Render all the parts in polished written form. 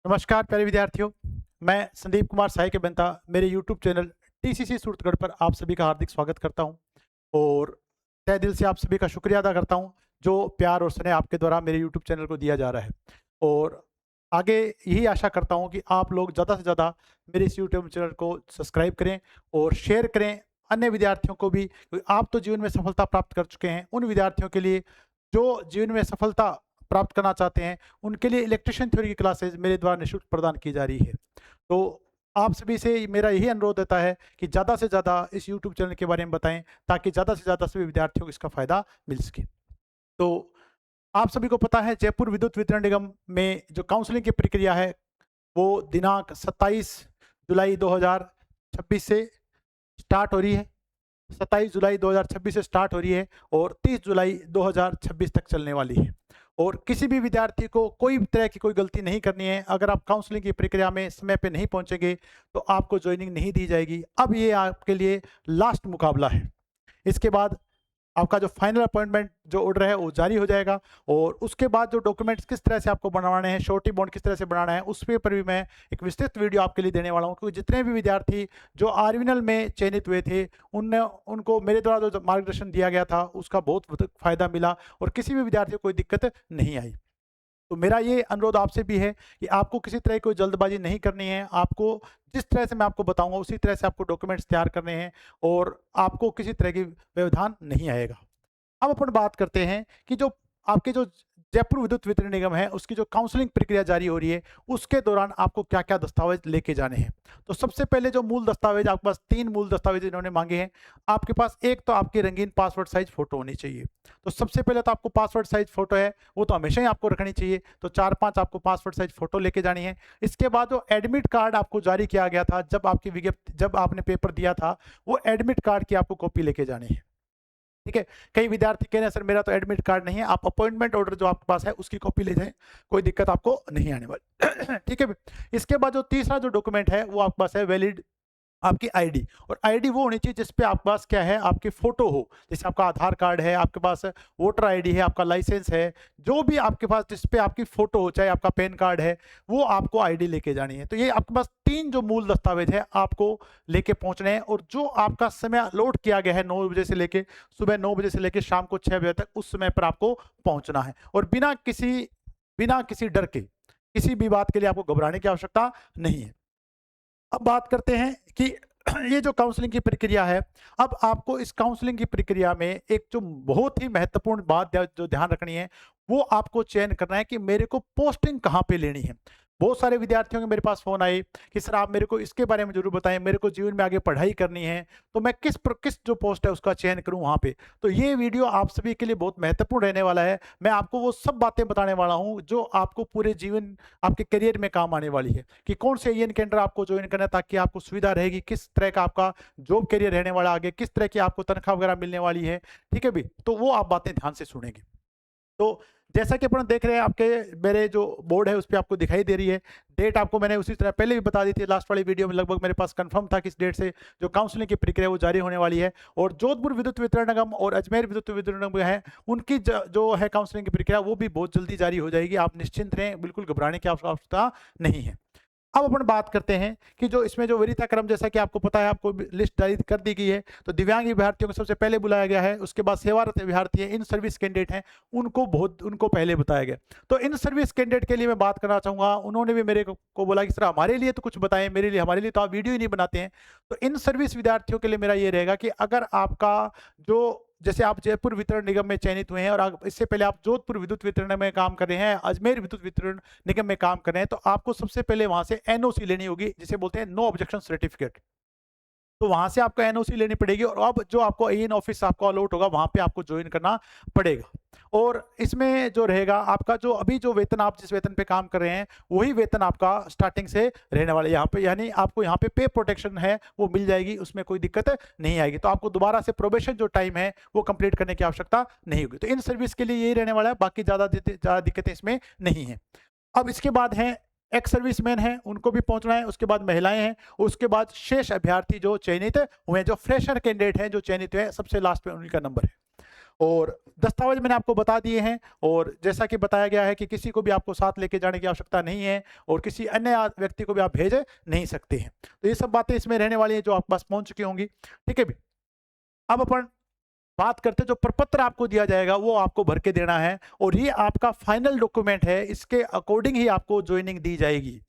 नमस्कार प्यारे विद्यार्थियों, मैं संदीप कुमार साय के बेंता मेरे यूट्यूब चैनल टीसीसी सूरतगढ़ पर आप सभी का हार्दिक स्वागत करता हूं और तहे दिल से आप सभी का शुक्रिया अदा करता हूं जो प्यार और स्नेह आपके द्वारा मेरे यूट्यूब चैनल को दिया जा रहा है। और आगे यही आशा करता हूं कि आप लोग ज़्यादा से ज़्यादा मेरे इस यूट्यूब चैनल को सब्सक्राइब करें और शेयर करें अन्य विद्यार्थियों को भी, क्योंकि आप तो जीवन में सफलता प्राप्त कर चुके हैं। उन विद्यार्थियों के लिए जो जीवन में सफलता प्राप्त करना चाहते हैं, उनके लिए इलेक्ट्रिशियन थ्योरी की क्लासेस मेरे द्वारा निःशुल्क प्रदान की जा रही है। तो आप सभी से मेरा यही अनुरोध रहता है कि ज़्यादा से ज़्यादा इस यूट्यूब चैनल के बारे में बताएं, ताकि ज़्यादा से ज़्यादा सभी विद्यार्थियों को इसका फ़ायदा मिल सके। तो आप सभी को पता है, जयपुर विद्युत वितरण निगम में जो काउंसलिंग की प्रक्रिया है वो दिनांक 27 जुलाई 2026 से स्टार्ट हो रही है। 27 जुलाई 2026 से स्टार्ट हो रही है और 30 जुलाई 2026 तक चलने वाली है। और किसी भी विद्यार्थी को कोई भी तरह की कोई गलती नहीं करनी है। अगर आप काउंसलिंग की प्रक्रिया में समय पे नहीं पहुंचेंगे तो आपको ज्वाइनिंग नहीं दी जाएगी। अब ये आपके लिए लास्ट मुकाबला है। इसके बाद आपका जो फाइनल अपॉइंटमेंट जो ऑर्डर है वो जारी हो जाएगा और उसके बाद जो डॉक्यूमेंट्स किस तरह से आपको बनवाने हैं, श्योरिटी बॉन्ड किस तरह से बनाना है, उस पर भी मैं एक विस्तृत वीडियो आपके लिए देने वाला हूं। क्योंकि जितने भी विद्यार्थी जो आर्विनल में चयनित हुए थे उनको मेरे द्वारा जो मार्गदर्शन दिया गया था उसका बहुत फायदा मिला और किसी भी विद्यार्थी को कोई दिक्कत नहीं आई। तो मेरा ये अनुरोध आपसे भी है कि आपको किसी तरह की कोई जल्दबाजी नहीं करनी है। आपको जिस तरह से मैं आपको बताऊंगा उसी तरह से आपको डॉक्यूमेंट्स तैयार करने हैं और आपको किसी तरह की व्यवधान नहीं आएगा। अब अपन बात करते हैं कि जो आपके जो जयपुर विद्युत वितरण निगम है उसकी जो काउंसलिंग प्रक्रिया जारी हो रही है उसके दौरान आपको क्या क्या दस्तावेज लेके जाने हैं। तो सबसे पहले जो मूल दस्तावेज आपके पास, 3 मूल दस्तावेज इन्होंने मांगे हैं आपके पास। एक तो आपकी रंगीन पासपोर्ट साइज फोटो होनी चाहिए। तो सबसे पहले तो आपको पासपोर्ट साइज फोटो है वो तो हमेशा ही आपको रखनी चाहिए। तो 4-5 आपको पासपोर्ट साइज फोटो लेके जानी है। इसके बाद जो एडमिट कार्ड आपको जारी किया गया था जब आपने पेपर दिया था, वो एडमिट कार्ड की आपको कॉपी लेके जानी है। ठीक है। कई विद्यार्थी कह रहे हैं सर मेरा तो एडमिट कार्ड नहीं है। आप अपॉइंटमेंट ऑर्डर जो आपके पास है उसकी कॉपी ले जाएं, कोई दिक्कत आपको नहीं आने वाली। ठीक है। इसके बाद जो तीसरा जो डॉक्यूमेंट है वो आपके पास है वैलिड आपकी आईडी। और आईडी वो होनी चाहिए जिसपे आपके पास क्या है, आपकी फोटो हो। जैसे आपका आधार कार्ड है, आपके पास वोटर आईडी है, आपका लाइसेंस है, जो भी आपके पास जिसपे आपकी फोटो हो, चाहे आपका पैन कार्ड है, वो आपको आईडी लेके जानी है। तो ये आपके पास 3 जो मूल दस्तावेज है आपको लेके पहुंचने हैं। और जो आपका समय अलॉट किया गया है 9 बजे से लेके सुबह 9 बजे से लेके शाम को 6 बजे तक, उस समय पर आपको पहुंचना है। और बिना किसी डर के, किसी भी बात के लिए आपको घबराने की आवश्यकता नहीं है। अब बात करते हैं कि ये जो काउंसलिंग की प्रक्रिया है, अब आपको इस काउंसलिंग की प्रक्रिया में एक जो बहुत ही महत्वपूर्ण बात जो ध्यान रखनी है, वो आपको चयन करना है कि मेरे को पोस्टिंग कहाँ पे लेनी है। बहुत सारे विद्यार्थियों के मेरे पास फोन आए कि सर आप मेरे को इसके बारे में जरूर बताएं, मेरे को जीवन में आगे पढ़ाई करनी है तो मैं किस जो पोस्ट है उसका चयन करूं वहां पे। तो ये वीडियो आप सभी के लिए बहुत महत्वपूर्ण रहने वाला है। मैं आपको वो सब बातें बताने वाला हूं जो आपको पूरे जीवन आपके करियर में काम आने वाली है। कि कौन से ईएन के अंडर आपको ज्वाइन करना है ताकि आपको सुविधा रहेगी, किस तरह का आपका जॉब करियर रहने वाला, आगे किस तरह की आपको तनख्वाह वगैरह मिलने वाली है। ठीक है भी, तो वो आप बातें ध्यान से सुनेंगे। तो जैसा कि अपन देख रहे हैं, आपके मेरे जो बोर्ड है उस पे आपको दिखाई दे रही है डेट। आपको मैंने उसी तरह पहले भी बता दी थी लास्ट वाली वीडियो में, लगभग मेरे पास कंफर्म था कि इस डेट से जो काउंसलिंग की प्रक्रिया वो जारी होने वाली है। और जोधपुर विद्युत वितरण निगम और अजमेर विद्युत वितरण निगम है, उनकी जो है काउंसलिंग की प्रक्रिया वो भी बहुत जल्दी जारी हो जाएगी। आप निश्चिंत रहें, बिल्कुल घबराने की आवश्यकता नहीं है। अब अपन बात करते हैं कि जो इसमें जो वरीयता क्रम, जैसा कि आपको पता है, आपको लिस्ट जारी कर दी गई है। तो दिव्यांग अभ्यर्थियों को सबसे पहले बुलाया गया है, उसके बाद सेवारत अभ्यर्थी है, इन सर्विस कैंडिडेट हैं, उनको पहले बताया गया। तो इन सर्विस कैंडिडेट के लिए मैं बात करना चाहूंगा। उन्होंने भी मेरे को बोला कि सर हमारे लिए तो कुछ बताएं, हमारे लिए तो आप वीडियो ही नहीं बनाते हैं। तो इन सर्विस विद्यार्थियों के लिए मेरा ये रहेगा कि अगर आपका जो जैसे आप जयपुर वितरण निगम में चयनित हुए हैं और इससे पहले आप जोधपुर विद्युत वितरण में काम कर रहे हैं, अजमेर विद्युत वितरण निगम में काम कर रहे हैं, तो आपको सबसे पहले वहां से एनओसी लेनी होगी, जिसे बोलते हैं नो ऑब्जेक्शन सर्टिफिकेट। तो वहां से आपको एनओसी लेनी पड़ेगी और अब जो आपको एन ऑफिस आपको अलॉट होगा वहां पे आपको ज्वाइन करना पड़ेगा। और इसमें जो रहेगा आपका जो अभी जो वेतन, आप जिस वेतन पे काम कर रहे हैं वही वेतन आपका स्टार्टिंग से रहने वाला है यहाँ पे। यानी आपको यहाँ पे प्रोटेक्शन है वो मिल जाएगी, उसमें कोई दिक्कत नहीं आएगी। तो आपको दोबारा से प्रोबेशन जो टाइम है वो कंप्लीट करने की आवश्यकता नहीं होगी। तो इन सर्विस के लिए यही रहने वाला है, बाकी ज्यादा दिक्कतें इसमें नहीं है। अब इसके बाद है एक्स सर्विसमैन हैं, उनको भी पहुंचना है। उसके बाद महिलाएं हैं, उसके बाद शेष अभ्यर्थी जो चयनित हुए, जो फ्रेशर कैंडिडेट हैं जो चयनित हुए, सबसे लास्ट पे उनका नंबर है। और दस्तावेज मैंने आपको बता दिए हैं, और जैसा कि बताया गया है कि किसी को भी आपको साथ लेके जाने की आवश्यकता नहीं है और किसी अन्य व्यक्ति को भी आप भेज नहीं सकते हैं। तो ये सब बातें इसमें रहने वाली हैं जो आपके पास पहुंच चुकी होंगी। ठीक है भी, अब अपन बात करते हैं जो प्रपत्र आपको दिया जाएगा वो आपको भर के देना है, और ये आपका फाइनल डॉक्यूमेंट है, इसके अकॉर्डिंग ही आपको ज्वाइनिंग दी जाएगी।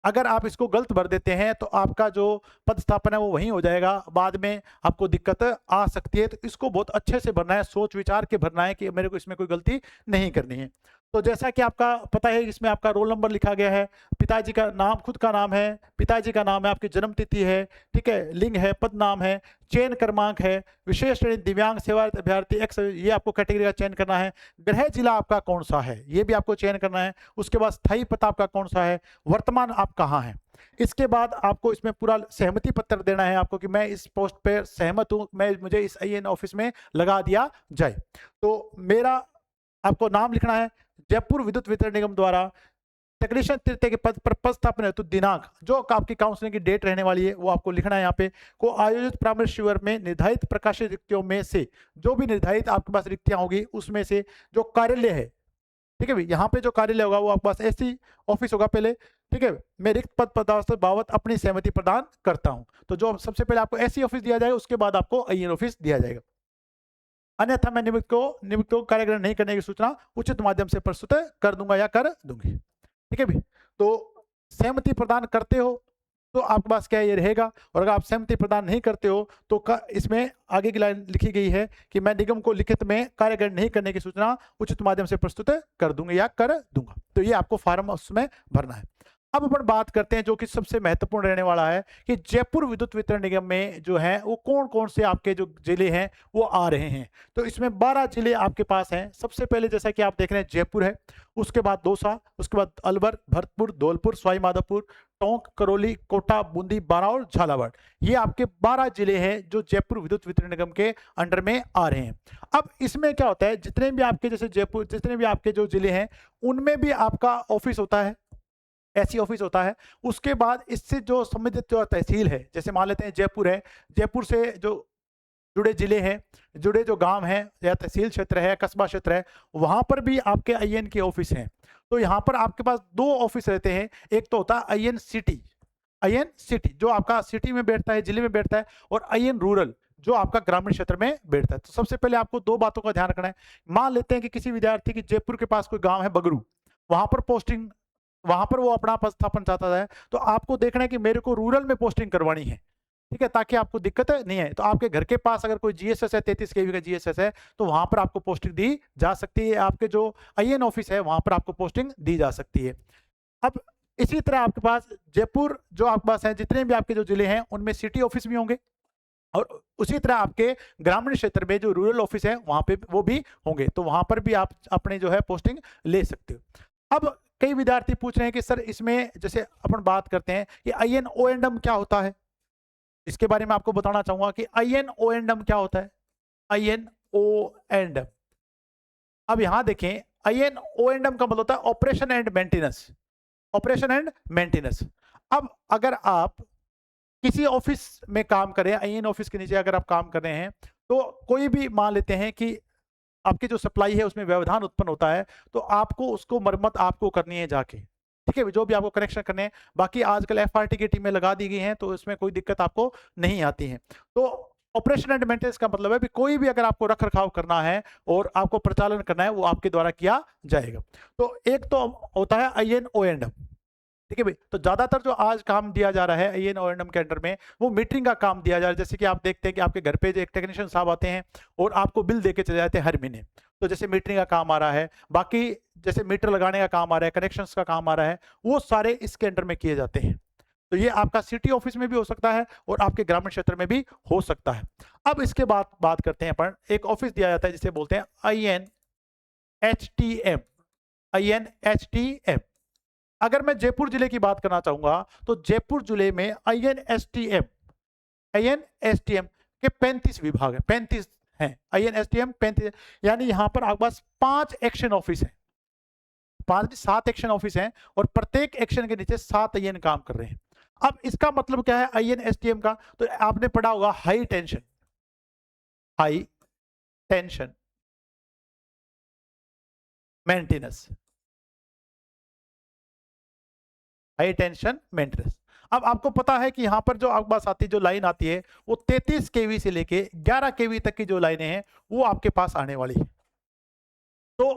अगर आप इसको गलत भर देते हैं तो आपका जो पदस्थापन है वो वहीं हो जाएगा, बाद में आपको दिक्कत आ सकती है। तो इसको बहुत अच्छे से भरना है, सोच विचार के भरना है कि मेरे को इसमें कोई गलती नहीं करनी है। तो जैसा कि आपका पता है, इसमें आपका रोल नंबर लिखा गया है, पिताजी का नाम, खुद का नाम है, पिताजी का नाम है, आपकी जन्म तिथि है, ठीक है, लिंग है, पद नाम है, चयन क्रमांक है, विशेष श्रेणी दिव्यांग सेवारत अभ्यर्थी एक्स, ये आपको कैटेगरी का चयन करना है। गृह जिला आपका कौन सा है ये भी आपको चयन करना है। उसके बाद स्थायी पता आपका कौन सा है, वर्तमान आप कहाँ हैं। इसके बाद आपको इसमें पूरा सहमति पत्र देना है आपको कि मैं इस पोस्ट पे सहमत हूँ, मुझे इस आईएएन ऑफिस में लगा दिया जाए। तो मेरा आपको नाम लिखना है, जयपुर विद्युत वितरण निगम द्वारा टेक्नीशियन तृतीय के पद पर पदस्थापन हेतु दिनांक, जो आपकी काउंसलिंग की डेट रहने वाली है वो आपको लिखना है यहाँ पे, को आयोजित परामर्श शिविर में निर्धारित प्रकाशित रिक्तियों में से, जो भी निर्धारित आपके पास रिक्तियां होगी उसमें से जो कार्यालय है, ठीक है भाई, यहाँ पे जो कार्यालय होगा वो आपके पास एससी ऑफिस होगा पहले। ठीक है, मैं रिक्त पद पदार्थ बाबत अपनी सहमति प्रदान करता हूँ। तो जो सबसे पहले आपको एससी ऑफिस दिया जाएगा, उसके बाद आपको आईएएन ऑफिस दिया जाएगा। अन्यथा मैं निमित्त को कार्यग्रहण नहीं करने की सूचना उचित माध्यम से प्रस्तुत कर दूंगा या कर दूंगी। ठीक है भी, तो सहमति प्रदान करते हो तो आपके पास क्या ये रहेगा, और अगर आप सहमति प्रदान नहीं करते हो तो इसमें आगे की लाइन लिखी गई है कि मैं निगम को लिखित में कार्यग्रहण नहीं करने की सूचना उचित माध्यम से प्रस्तुत कर दूंगा या कर दूंगा। तो ये आपको फॉर्म उसमें भरना है। अब अपन बात करते हैं जो कि सबसे महत्वपूर्ण रहने वाला है कि जयपुर विद्युत वितरण निगम में जो है वो कौन कौन से आपके जो जिले हैं वो आ रहे हैं। तो इसमें 12 जिले आपके पास हैं। सबसे पहले जैसा कि आप देख रहे हैं जयपुर है, उसके बाद दौसा, उसके बाद अलवर, भरतपुर, धौलपुर, सवाई माधोपुर, टोंक, करौली, कोटा, बूंदी, बारा और झालावाड़। ये आपके 12 जिले हैं जो जयपुर विद्युत वितरण निगम के अंडर में आ रहे हैं। अब इसमें क्या होता है, जितने भी आपके जैसे जयपुर, जितने भी आपके जो जिले हैं उनमें भी आपका ऑफिस होता है, ऐसी ऑफिस होता है। उसके बाद इससे जो संबंधित जो तहसील है, जैसे मान लेते हैं जयपुर है, जयपुर से जो जुड़े जिले हैं, जुड़े जो गांव हैं या तहसील क्षेत्र है, कस्बा क्षेत्र है, वहां पर भी आपके आईएएन के ऑफिस हैं। तो यहाँ पर आपके पास 2 ऑफिस रहते हैं। एक तो होता है आईएएन सिटी, आईएएन सिटी जो आपका सिटी में बैठता है, जिले में बैठता है, और आईएएन रूरल जो आपका ग्रामीण क्षेत्र में बैठता है। तो सबसे पहले आपको 2 बातों का ध्यान रखना है। मान लेते हैं कि किसी विद्यार्थी की जयपुर के पास कोई गांव है बगरू, वहां पर पोस्टिंग, वहां पर वो अपना पदस्थापन चाहता है, तो आपको देखना है कि मेरे को रूरल में पोस्टिंग करवानी है। ठीक है, ताकि आपको दिक्कत नहीं है। तो आपके घर के पास अगर कोई जीएसएस है, 33 केवी का जीएसएस है, तो वहां पर आपको पोस्टिंग दी जा सकती है। आपके जो आईएएन ऑफिस है वहां पर आपको पोस्टिंग दी जा सकती है। अब इसी तरह आपके पास जयपुर जो आपके पास है, जितने भी आपके जो जिले हैं उनमें सिटी ऑफिस भी होंगे, और उसी तरह आपके ग्रामीण क्षेत्र में जो रूरल ऑफिस है वहां पे वो भी होंगे। तो वहां पर भी आप अपने जो है पोस्टिंग ले सकते हो। अब कई विद्यार्थी पूछ रहे हैं कि सर इसमें जैसे अपन बात करते हैं कि आईएएन ओएंडम क्या होता है, इसके बारे में आपको बताना चाहूंगा कि आईएएन ओएंडम क्या होता है। आईएएन ओएंडम, अब यहां देखें, आईएएन ओएंडम का मतलब होता है operation and maintenance, operation and maintenance. अब अगर आप किसी ऑफिस में काम करें, आईएएन ऑफिस के नीचे अगर आप काम कर रहे हैं, तो कोई भी मान लेते हैं कि आपकी जो सप्लाई है उसमें व्यवधान उत्पन्न होता है, तो आपको उसको मरम्मत आपको करनी है जाके। ठीक है, जो भी आपको कनेक्शन करने हैं, बाकी आजकल एफआरटी की टीमें लगा दी गई हैं तो इसमें कोई दिक्कत आपको नहीं आती है। तो ऑपरेशन एंड मेंटेनेंस का मतलब है भी कोई भी अगर आपको रख रखाव करना है और आपको प्रचालन करना है वो आपके द्वारा किया जाएगा। तो एक तो होता है आईएएन ओएंडम। ठीक है भाई, तो ज्यादातर जो आज काम दिया जा रहा है आईएएन ओएंडम के अंडर में वो मीटरिंग का काम दिया जा रहा है। जैसे कि आप देखते हैं कि आपके घर पे एक टेक्नीशियन साहब आते हैं और आपको बिल देके चले जाते हैं हर महीने। तो जैसे मीटरिंग का काम आ रहा है, बाकी जैसे मीटर लगाने का काम आ रहा है, कनेक्शंस का काम आ रहा है, वो सारे इसके अंडर में किए जाते हैं। तो ये आपका सिटी ऑफिस में भी हो सकता है और आपके ग्रामीण क्षेत्र में भी हो सकता है। अब इसके बाद बात करते हैं अपन, एक ऑफिस दिया जाता है जिसे बोलते हैं INHTM, INHTM। अगर मैं जयपुर जिले की बात करना चाहूंगा तो जयपुर जिले में INSTM के 35 विभाग है, 35 हैं। INSTM 35, यानी यहां पर आपके पास 5 एक्शन ऑफिस है, 7 एक्शन ऑफिस हैं, और प्रत्येक एक्शन के नीचे 7 आईएएन काम कर रहे हैं। अब इसका मतलब क्या है INSTM का, तो आपने पढ़ा होगा high tension, high tension, maintenance, high tension maintenance. अब आपको पता है कि यहाँ पर जो आपके पास आती जो लाइन आती है वो 33 केवी से लेके 11 केवी तक की जो लाइनें हैं वो आपके पास आने वाली है। तो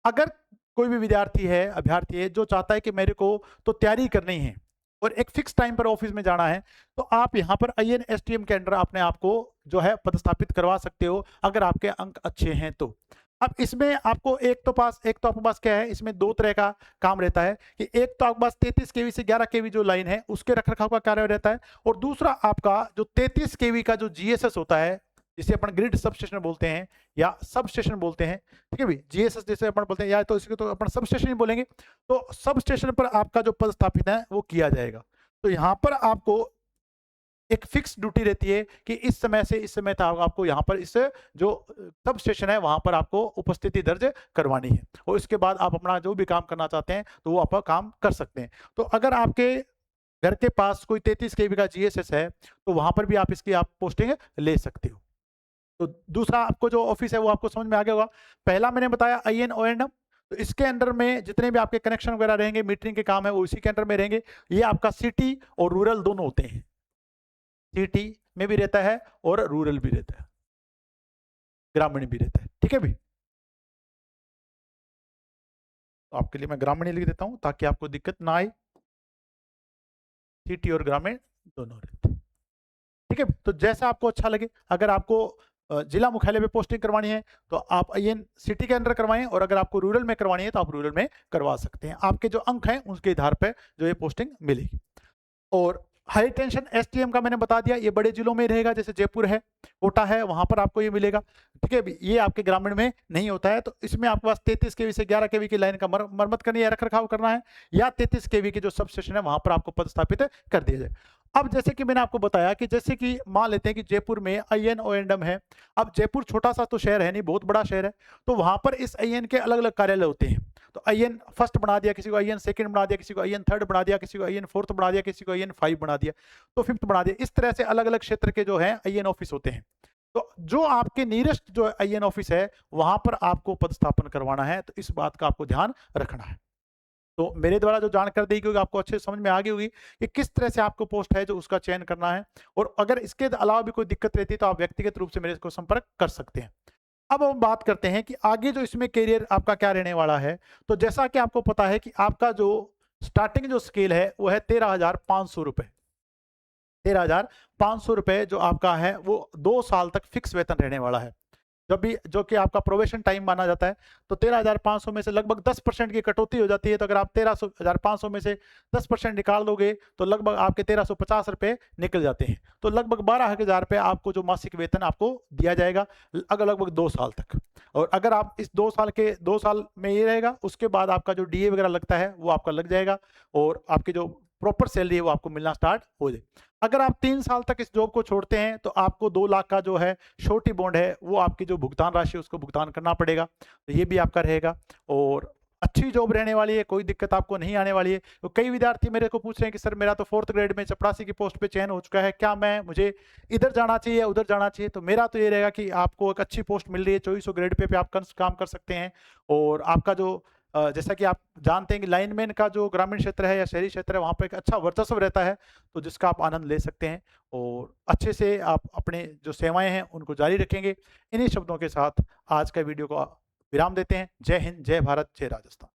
अगर कोई भी विद्यार्थी है, अभ्यर्थी है जो चाहता है कि मेरे को तो तैयारी करनी है और एक फिक्स टाइम पर ऑफिस में जाना है, तो आप यहाँ पर INSTM के अंडर अपने आप को जो है पदस्थापित करवा सकते हो अगर आपके अंक अच्छे हैं तो। अब इसमें आपको एक तो आपके पास क्या है, इसमें दो तरह का काम रहता है कि एक तो आपके पास 33 केवी से 11 केवी जो लाइन है उसके रखरखाव का कार्य रहता है, और दूसरा आपका जो 33 केवी का जो GSS होता है जिसे अपन ग्रिड सब स्टेशन बोलते हैं या सब स्टेशन बोलते हैं, ठीक है भाई, GSS जैसे अपन बोलते हैं या तो इसको तो अपन सब स्टेशन ही बोलेंगे, तो सब स्टेशन पर आपका जो पद स्थापित है वो किया जाएगा। तो यहाँ पर आपको एक फिक्स ड्यूटी रहती है कि इस समय से इस समय तक आपको यहाँ पर इस जो सब स्टेशन है वहां पर आपको उपस्थिति दर्ज करवानी है, और इसके बाद आप अपना जो भी काम करना चाहते हैं तो वो आप काम कर सकते हैं। तो अगर आपके घर के पास कोई 33 केवी का GSS है तो वहां पर भी आप इसकी आप पोस्टिंग ले सकते हो। तो दूसरा आपको जो ऑफिस है वो आपको समझ में आ गया होगा। पहला मैंने बताया INONM, तो इसके अंडर में जितने भी आपके कनेक्शन वगैरह रहेंगे, मीटरिंग के काम है वो इसी के अंडर में रहेंगे। ये आपका सिटी और रूरल दोनों होते हैं, सिटी में भी रहता है और रूरल भी रहता है, ग्रामीण भी रहता है, ठीक है भी। तो आपके लिए मैं ग्रामीण लिख देता हूं ताकि आपको दिक्कत ना आए, सिटी और ग्रामीण दोनों रहते हैं, ठीक है। तो जैसा आपको अच्छा लगे, अगर आपको जिला मुख्यालय पे पोस्टिंग करवानी है तो आप IN सिटी के अंदर करवाएं, और अगर आपको रूरल में करवानी है तो आप रूरल में करवा सकते हैं। आपके जो अंक हैं उसके आधार पर जो ये पोस्टिंग मिलेगी। और हाई टेंशन STM का मैंने बता दिया, ये बड़े जिलों में रहेगा, जैसे जयपुर है, कोटा है, वहां पर आपको ये मिलेगा, ठीक है। ये आपके ग्रामीण में नहीं होता है। तो इसमें आपके पास 33 केवी से 11 केवी की लाइन का मरम्मत करनी है, रख रखाव करना है, या 33 केवी की जो सब स्टेशन है वहां पर आपको पदस्थापित कर दिया जाए। अब जैसे कि मैंने आपको बताया कि जैसे कि मान लेते हैं कि जयपुर में INONM है। अब जयपुर छोटा सा तो शहर है नहीं, बहुत बड़ा शहर है, तो वहां पर इस IN के अलग अलग कार्यालय होते हैं। तो IN फर्स्ट बना दिया, किसी को IN सेकंड बना दिया, किसी को IN थर्ड बना दिया, किसी को IN फोर्थ बना दिया, किसी को IN 5 बना दिया, तो फिफ्थ बना दिया। इस तरह से अलग अलग क्षेत्र के जो है IN ऑफिस होते हैं। तो जो आपके नियरेस्ट जो IN ऑफिस है वहां पर आपको पदस्थापन करवाना है, तो इस बात का आपको ध्यान रखना है। तो मेरे द्वारा जो जानकारी दी गई आपको अच्छे समझ में आ गई होगी कि किस तरह से आपको पोस्ट है जो उसका चयन करना है। और अगर इसके अलावा भी कोई दिक्कत रहती है तो आप व्यक्तिगत रूप से मेरे को संपर्क कर सकते हैं। अब हम बात करते हैं कि आगे जो इसमें करियर आपका क्या रहने वाला है। तो जैसा कि आपको पता है कि आपका जो स्टार्टिंग जो स्केल है वो है 13,500 रुपए। 13,500 रुपए जो आपका है वो 2 साल तक फिक्स वेतन रहने वाला है। जब भी जो कि आपका प्रोबेशन टाइम माना जाता है, तो 13,500 में से लगभग 10% की कटौती हो जाती है। तो अगर आप 13,500 में से 10% निकाल दोगे तो लगभग आपके 1350 रुपए निकल जाते हैं। तो लगभग 12,000 रुपए आपको जो मासिक वेतन आपको दिया जाएगा अगर लगभग 2 साल तक। और अगर आप इस 2 साल में ये रहेगा, उसके बाद आपका जो DA वगैरह लगता है वो आपका लग जाएगा और आपकी जो प्रॉपर सैलरी है वो आपको मिलना स्टार्ट हो जाए। अगर आप 3 साल तक इस जॉब को छोड़ते हैं तो आपको 2 लाख का जो है श्योरिटी बॉन्ड है वो आपकी जो भुगतान राशि उसको भुगतान करना पड़ेगा, तो ये भी आपका रहेगा। और अच्छी जॉब रहने वाली है, कोई दिक्कत आपको नहीं आने वाली है। तो कई विद्यार्थी मेरे को पूछ रहे हैं कि सर मेरा तो 4th ग्रेड में चपरासी की पोस्ट पे चयन हो चुका है, क्या मुझे इधर जाना चाहिए या उधर जाना चाहिए। तो मेरा तो ये रहेगा कि आपको एक अच्छी पोस्ट मिल रही है, 2400 ग्रेड पे आप काम कर सकते हैं। और आपका जो जैसा कि आप जानते हैं कि लाइनमैन का जो ग्रामीण क्षेत्र है या शहरी क्षेत्र है वहाँ पर एक अच्छा वर्चस्व रहता है, तो जिसका आप आनंद ले सकते हैं और अच्छे से आप अपने जो सेवाएं हैं उनको जारी रखेंगे। इन्हीं शब्दों के साथ आज का वीडियो को विराम देते हैं। जय हिंद, जय भारत, जय राजस्थान।